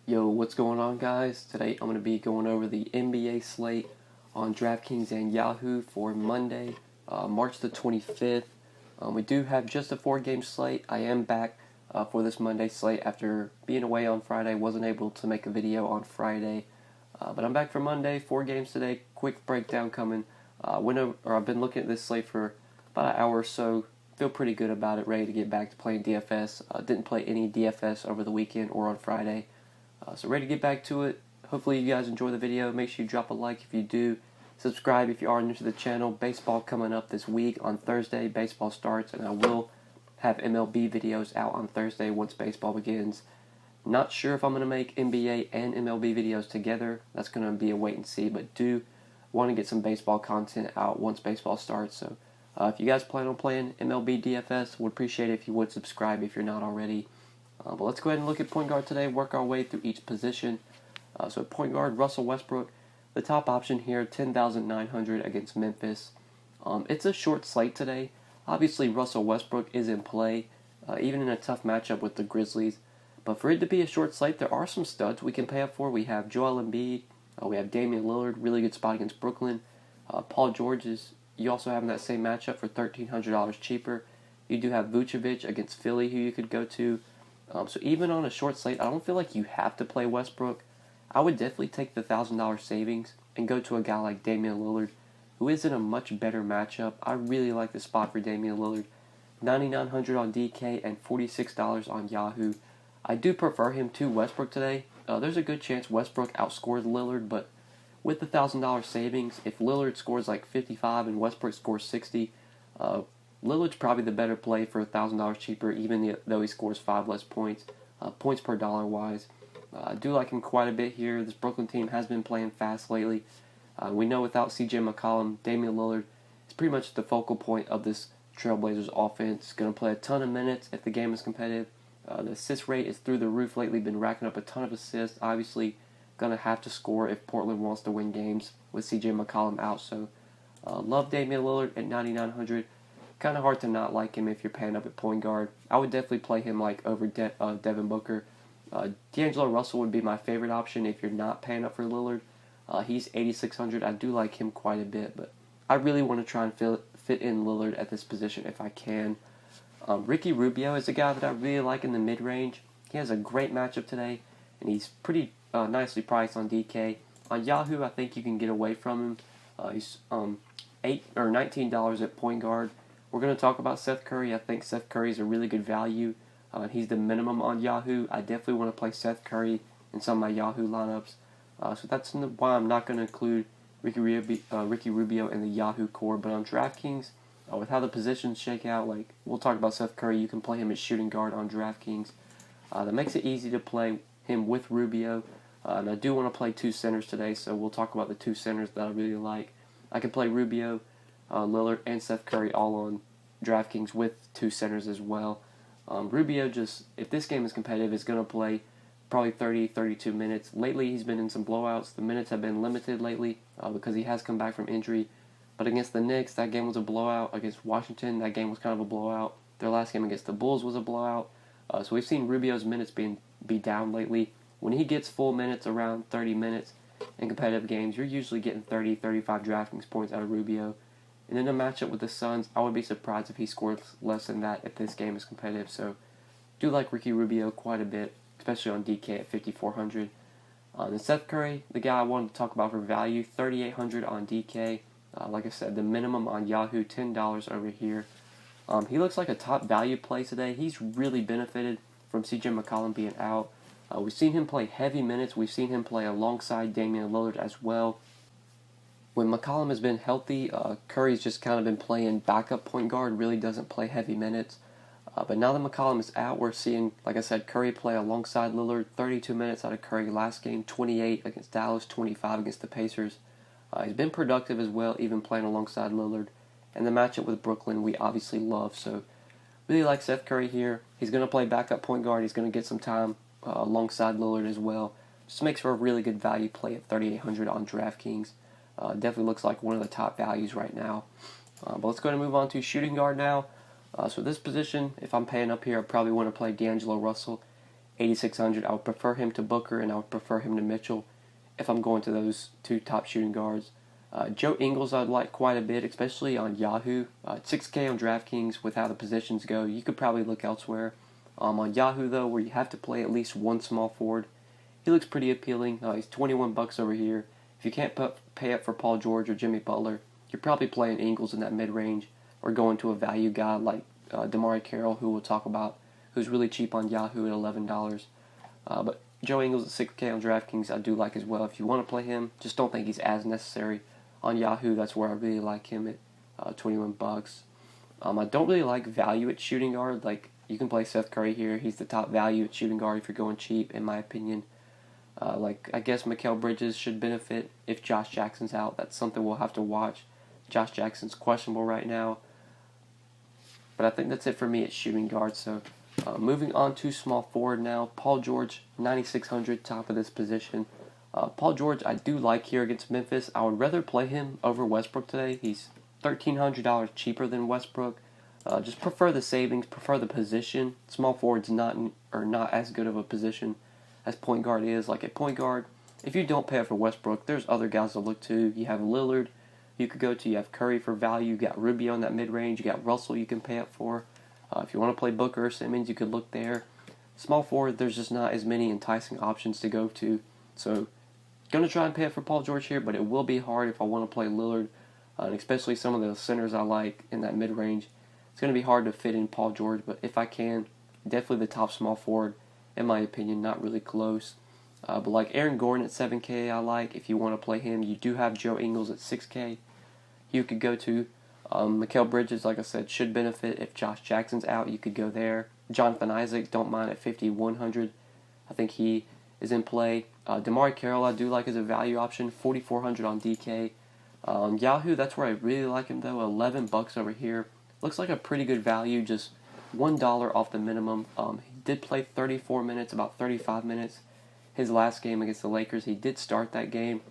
Yo, what's going on, guys? Today I'm going to be going over the NBA slate on DraftKings and Yahoo for Monday, March the 25th. We do have just a 4-game slate. I am back for this Monday slate after being away on Friday. Wasn't able to make a video on Friday, but I'm back for Monday. 4 games today. Quick breakdown coming. I've been looking at this slate for about an hour or so. Feel pretty good about it. Ready to get back to playing DFS. Didn't play any DFS over the weekend or on Friday. So ready to get back to it. Hopefully you guys enjoy the video. Make sure you drop a like if you do. Subscribe if you are new to the channel. Baseball coming up this week on Thursday. Baseball starts, and I will have MLB videos out on Thursday once baseball begins. Not sure if I'm going to make NBA and MLB videos together. That's going to be a wait and see, but do want to get some baseball content out once baseball starts. So if you guys plan on playing MLB DFS, would appreciate it if you would subscribe if you're not already. But let's go ahead and look at point guard today, work our way through each position. So point guard, Russell Westbrook, the top option here, 10,900 against Memphis. It's a short slate today. Obviously, Russell Westbrook is in play, even in a tough matchup with the Grizzlies. But for it to be a short slate, there are some studs we can pay up for. We have Joel Embiid, we have Damian Lillard, really good spot against Brooklyn. Paul George you also have in that same matchup for $1,300 cheaper. You do have Vucevic against Philly, who you could go to. So even on a short slate, I don't feel like you have to play Westbrook. I would definitely take the $1,000 savings and go to a guy like Damian Lillard, who is in a much better matchup. I really like the spot for Damian Lillard. $9,900 on DK and $46 on Yahoo. I do prefer him to Westbrook today. There's a good chance Westbrook outscores Lillard, but with the $1,000 savings, if Lillard scores like 55 and Westbrook scores 60, Lillard's probably the better play for $1,000 cheaper, even though he scores 5 less points, points per dollar wise. I do like him quite a bit here. This Brooklyn team has been playing fast lately. We know without CJ McCollum, Damian Lillard is pretty much the focal point of this Trailblazers offense. Going to play a ton of minutes if the game is competitive. The assist rate is through the roof lately, been racking up a ton of assists. Obviously, going to have to score if Portland wants to win games with CJ McCollum out. So, love Damian Lillard at $9,900. Kind of hard to not like him if you're paying up at point guard. I would definitely play him like over Devin Booker. D'Angelo Russell would be my favorite option if you're not paying up for Lillard. He's $8,600. I do like him quite a bit, but I really want to try and fit in Lillard at this position if I can. Ricky Rubio is a guy that I really like in the mid-range. He has a great matchup today, and he's pretty nicely priced on DK. On Yahoo, I think you can get away from him. He's $8 or $19 at point guard. We're going to talk about Seth Curry. I think Seth Curry is a really good value. He's the minimum on Yahoo. I definitely want to play Seth Curry in some of my Yahoo lineups. So that's why I'm not going to include Ricky Rubio in the Yahoo core. But on DraftKings, with how the positions shake out, like we'll talk about Seth Curry, you can play him at shooting guard on DraftKings. That makes it easy to play him with Rubio. And I do want to play 2 centers today, so we'll talk about the 2 centers that I really like. I can play Rubio, Lillard, and Seth Curry all on DraftKings with 2 centers as well. Rubio, if this game is competitive, is going to play probably 30, 32 minutes. Lately, he's been in some blowouts. The minutes have been limited lately because he has come back from injury. But against the Knicks, that game was a blowout. Against Washington, that game was kind of a blowout. Their last game against the Bulls was a blowout. So we've seen Rubio's minutes be down lately. When he gets full minutes, around 30 minutes in competitive games, you're usually getting 30, 35 DraftKings points out of Rubio. And in a matchup with the Suns, I would be surprised if he scores less than that if this game is competitive. So, do like Ricky Rubio quite a bit, especially on DK at 5,400. And Seth Curry, the guy I wanted to talk about for value, 3,800 on DK. Like I said, the minimum on Yahoo, $10 over here. He looks like a top value play today. He's really benefited from CJ McCollum being out. We've seen him play heavy minutes. We've seen him play alongside Damian Lillard as well. When McCollum has been healthy, Curry's just kind of been playing backup point guard, really doesn't play heavy minutes. But now that McCollum is out, we're seeing, like I said, Curry play alongside Lillard. 32 minutes out of Curry last game, 28 against Dallas, 25 against the Pacers. He's been productive as well, even playing alongside Lillard. And the matchup with Brooklyn, we obviously love. So, really like Seth Curry here. He's going to play backup point guard. He's going to get some time alongside Lillard as well. Just makes for a really good value play at 3,800 on DraftKings. Definitely looks like one of the top values right now. But let's go ahead and move on to shooting guard now. So this position, if I'm paying up here, I probably want to play D'Angelo Russell. 8,600. I would prefer him to Booker, and I would prefer him to Mitchell if I'm going to those two top shooting guards. Joe Ingles I'd like quite a bit, especially on Yahoo. 6K on DraftKings with how the positions go. You could probably look elsewhere. On Yahoo, though, where you have to play at least one small forward, he looks pretty appealing. He's $21 over here. If you can't pay up for Paul George or Jimmy Butler, you're probably playing Ingles in that mid-range or going to a value guy like DeMar Carroll, who we'll talk about, who's really cheap on Yahoo at $11. But Joe Ingles at 6K on DraftKings I do like as well. If you want to play him, just don't think he's as necessary. On Yahoo, that's where I really like him at $21. I don't really like value at shooting guard. Like, you can play Seth Curry here. He's the top value at shooting guard if you're going cheap, in my opinion. I guess Mikal Bridges should benefit if Josh Jackson's out. That's something we'll have to watch. Josh Jackson's questionable right now. But I think that's it for me at shooting guard. So moving on to small forward now. Paul George, 9,600, top of this position. Paul George, I do like here against Memphis. I would rather play him over Westbrook today. He's $1,300 cheaper than Westbrook. Just prefer the savings, prefer the position. Small forward's not as good of a position as point guard is. Like at point guard, if you don't pay up for Westbrook, there's other guys to look to. You have Lillard you could go to. You have Curry for value. You got Rubio in that mid-range. You got Russell you can pay up for. If you want to play Booker or Simmons, you could look there. Small forward, there's just not as many enticing options to go to. So, going to try and pay up for Paul George here, but it will be hard if I want to play Lillard, and especially some of the centers I like in that mid-range. It's going to be hard to fit in Paul George, but if I can, definitely the top small forward, in my opinion, not really close. But like Aaron Gordon at 7K, I like. If you want to play him, you do have Joe Ingles at 6K. You could go to Mikal Bridges, like I said, should benefit if Josh Jackson's out. You could go there. Jonathan Isaac, don't mind at 5,100. I think he is in play. DeMar Carroll, I do like as a value option, 4,400 on DK. Yahoo, that's where I really like him though, $11 over here. Looks like a pretty good value, just $1 off the minimum. He did play 34 minutes, about 35 minutes. His last game against the Lakers, he did start that game.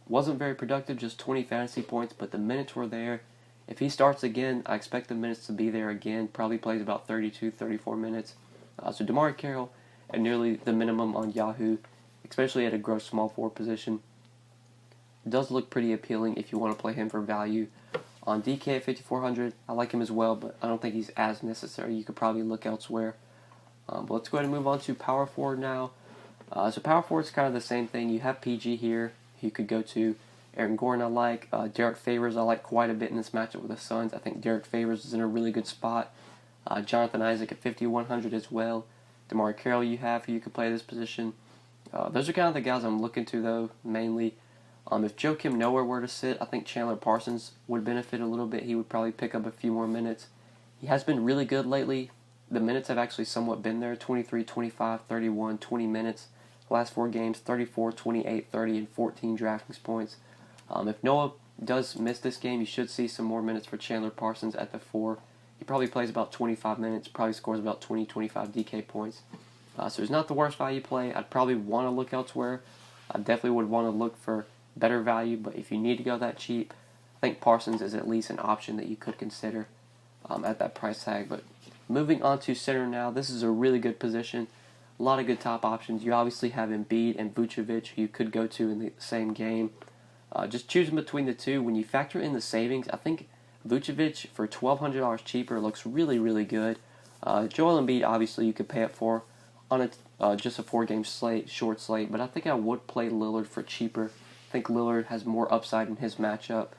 Wasn't very productive, just 20 fantasy points, but the minutes were there. If he starts again, I expect the minutes to be there again. Probably plays about 32, 34 minutes. So DeMar Carroll at nearly the minimum on Yahoo, especially at a gross small forward position. Does look pretty appealing if you want to play him for value. On DK at 5,400, I like him as well, but I don't think he's as necessary. You could probably look elsewhere. But let's go ahead and move on to power forward now. So power forward is kind of the same thing. You have PG here. You could go to Aaron Gordon, I like. Derek Favors, I like quite a bit in this matchup with the Suns. I think Derek Favors is in a really good spot. Jonathan Isaac at 5,100 as well. DeMar Carroll you have who you could play this position. Those are kind of the guys I'm looking to, though, mainly. If Joakim Noah were to sit, I think Chandler Parsons would benefit a little bit. He would probably pick up a few more minutes. He has been really good lately. The minutes have actually somewhat been there, 23, 25, 31, 20 minutes. Last 4 games, 34, 28, 30, and 14 DraftKings points. If Noah does miss this game, you should see some more minutes for Chandler Parsons at the 4. He probably plays about 25 minutes, probably scores about 20, 25 DK points. So it's not the worst value play. I'd probably want to look elsewhere. I definitely would want to look for better value, but if you need to go that cheap, I think Parsons is at least an option that you could consider at that price tag. But moving on to center now, this is a really good position. A lot of good top options. You obviously have Embiid and Vucevic, who you could go to in the same game. Just choosing between the two. When you factor in the savings, I think Vucevic for $1,200 cheaper looks really, really good. Joel Embiid, obviously, you could pay up for on just a 4-game slate, short slate, but I think I would play Lillard for cheaper. I think Lillard has more upside in his matchup.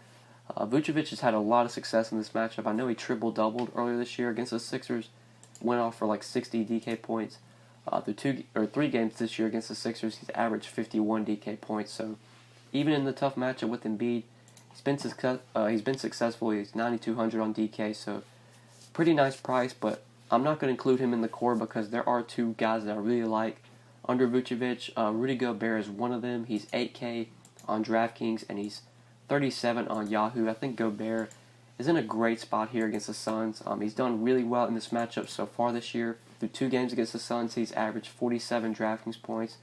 Vucevic has had a lot of success in this matchup. I know he triple-doubled earlier this year against the Sixers, went off for like 60 DK points. Through 3 games this year against the Sixers, he's averaged 51 DK points. So even in the tough matchup with Embiid, he's been successful. He's 9,200 on DK, so pretty nice price. But I'm not going to include him in the core because there are 2 guys that I really like under Vucevic. Rudy Gobert is one of them. He's 8K on DraftKings and he's 37 on Yahoo. I think Gobert is in a great spot here against the Suns. He's done really well in this matchup so far this year. Through 2 games against the Suns, he's averaged 47 DraftKings points.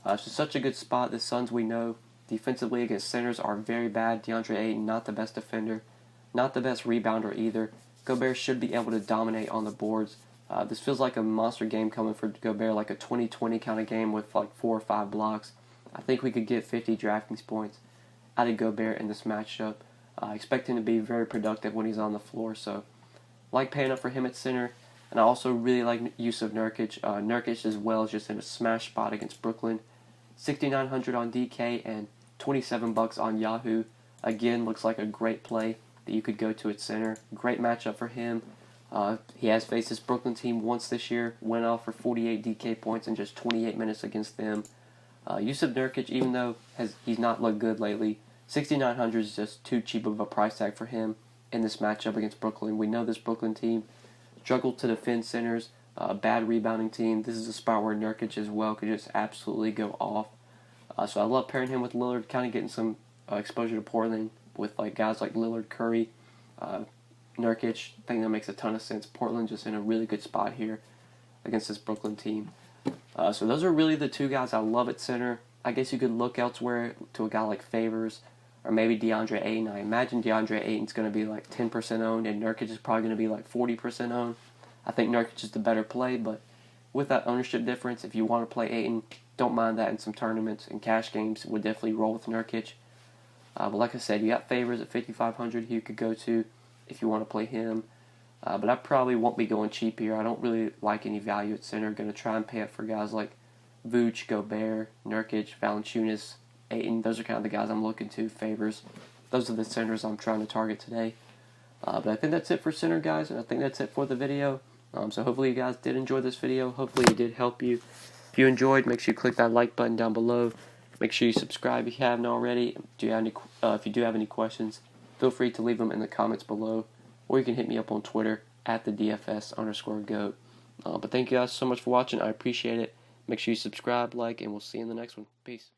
So such a good spot. The Suns, we know, defensively against centers are very bad. DeAndre Ayton, not the best defender, not the best rebounder either. Gobert should be able to dominate on the boards This feels like a monster game coming for Gobert, like a 2020 kind of game with like 4 or 5 blocks. I think we could get 50 DraftKings points out of Gobert in this matchup. I expect him to be very productive when he's on the floor, so like paying up for him at center. And I also really like use of Nurkic. Nurkic as well is just in a smash spot against Brooklyn. 6,900 on DK and $27 on Yahoo. Again, looks like a great play that you could go to at center. Great matchup for him. He has faced this Brooklyn team once this year, went off for 48 DK points in just 28 minutes against them. Yusuf Nurkic, even though he's not looked good lately, 6,900 is just too cheap of a price tag for him in this matchup against Brooklyn. We know this Brooklyn team struggled to defend centers, bad rebounding team. This is a spot where Nurkic as well could just absolutely go off. So I love pairing him with Lillard, kind of getting some exposure to Portland with like guys like Lillard, Curry, Nurkic. I think that makes a ton of sense. Portland just in a really good spot here against this Brooklyn team. So those are really the two guys I love at center. I guess you could look elsewhere to a guy like Favors or maybe DeAndre Ayton. I imagine DeAndre Ayton's going to be like 10% owned and Nurkic is probably going to be like 40% owned. I think Nurkic is the better play, but with that ownership difference, if you want to play Ayton, don't mind that in some tournaments and cash games. Would definitely roll with Nurkic. But like I said, you got Favors at 5,500 you could go to if you want to play him. But I probably won't be going cheap here. I don't really like any value at center. Going to try and pay up for guys like Vooch, Gobert, Nurkic, Valanciunas, Ayton. Those are kind of the guys I'm looking to. Favors. Those are the centers I'm trying to target today. But I think that's it for center, guys, and I think that's it for the video. So hopefully you guys did enjoy this video. Hopefully it did help you. If you enjoyed, make sure you click that like button down below. Make sure you subscribe if you haven't already. If you do have any questions, feel free to leave them in the comments below, or you can hit me up on Twitter at the DFS_GOAT. But thank you guys so much for watching. I appreciate it. Make sure you subscribe, like, and we'll see you in the next one. Peace.